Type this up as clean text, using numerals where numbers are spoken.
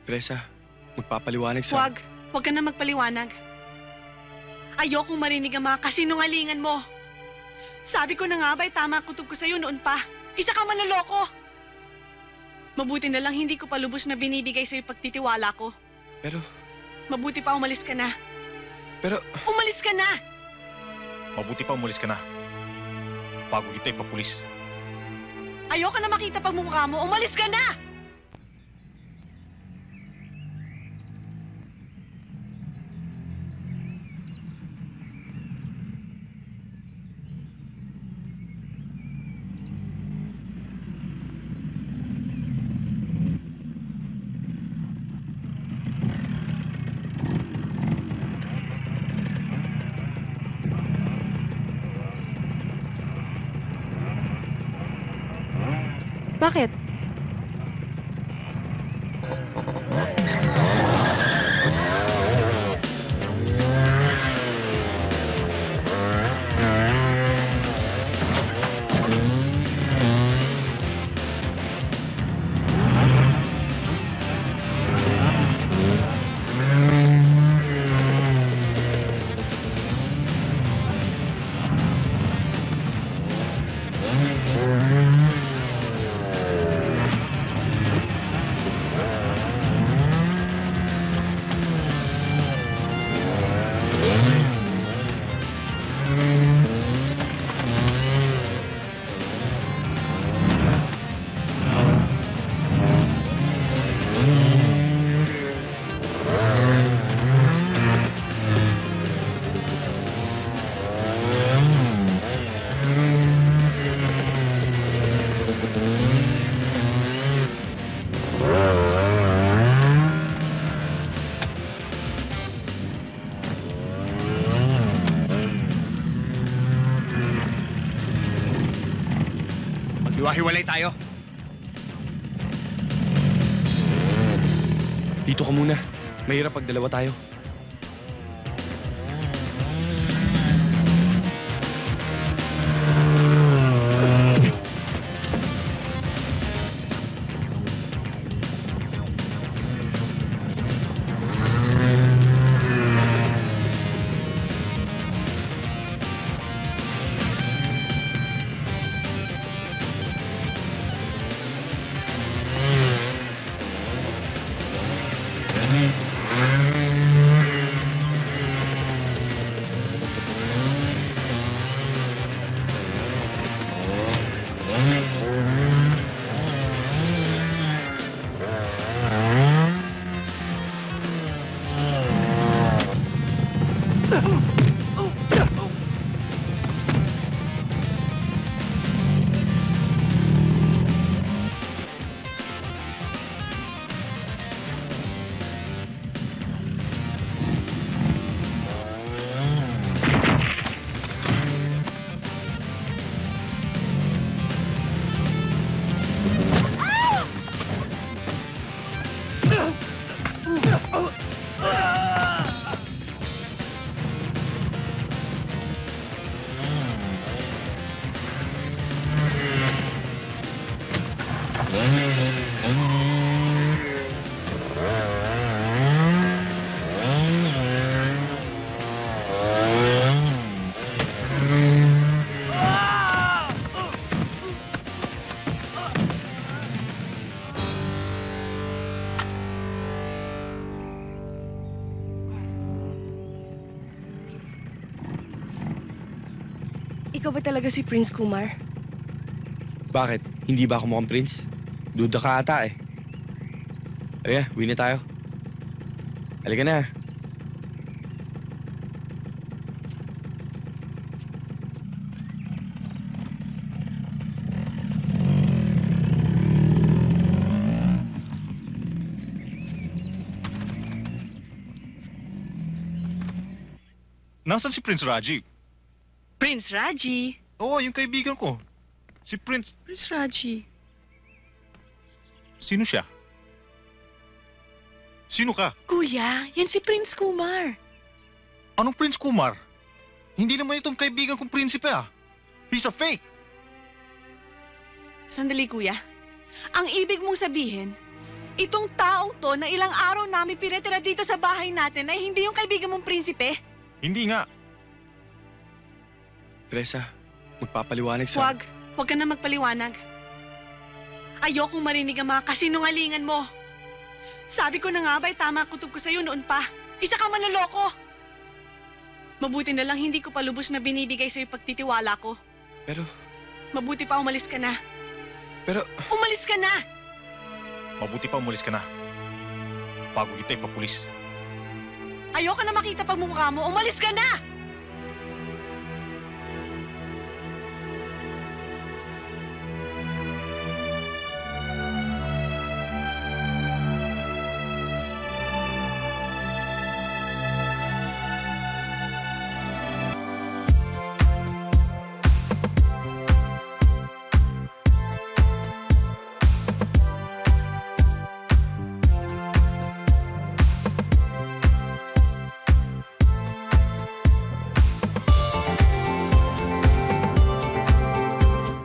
Teresa, magpapaliwanag sa... Huwag. Huwag ka na magpaliwanag. Ayokong marinig ang mga kasinungalingan mo. Sabi ko na nga ba'y tama ang kutob ko sa'yo noon pa. Isa kang manloloko. Mabuti na lang hindi ko pa lubos na binibigay sa'yo pagtitiwala ko. Pero... Mabuti pa umalis ka na. Pero... Umalis ka na! Mabuti pa umalis ka na. Bago kita ipapulis. Ayoko na makita pagmumukha mo. Umalis ka na! Bakit? Hiwalay tayo. Dito ka muna. Mahirap pag dalawa tayo. Ikaw ba talaga si Prince Kumar? Bakit? Hindi ba ako mukhang prince? Duda ka ata eh. Halika, uwi na tayo. Halika na. Nasaan si Prince Raji? Prince Raji? Oo, yung kaibigan ko. Si Prince... Prince Raji? Sino siya? Sino ka? Kuya, yan si Prince Kumar. Anong Prince Kumar? Hindi naman itong kaibigan kong prinsipe ah. He's a fake. Sandali, kuya. Ang ibig mong sabihin, Itong taong to na ilang araw namin pinatira dito sa bahay natin ay hindi yung kaibigan mong prinsipe? Hindi nga. Teresa, magpapaliwanag sa... Huwag ka na magpaliwanag. Ayokong marinig ang mga kasinungalingan mo. Sabi ko na nga ba'y tama ang kutob ko sa'yo noon pa. Isa kang manloloko. Mabuti na lang hindi ko pa lubos na binibigay sa'yo pagtitiwala ko. Pero... Mabuti pa umalis ka na. Pero... Umalis ka na! Mabuti pa umalis ka na. Bago kita ipapulis. Ayoko na makita pagmumukha mo. Umalis ka na!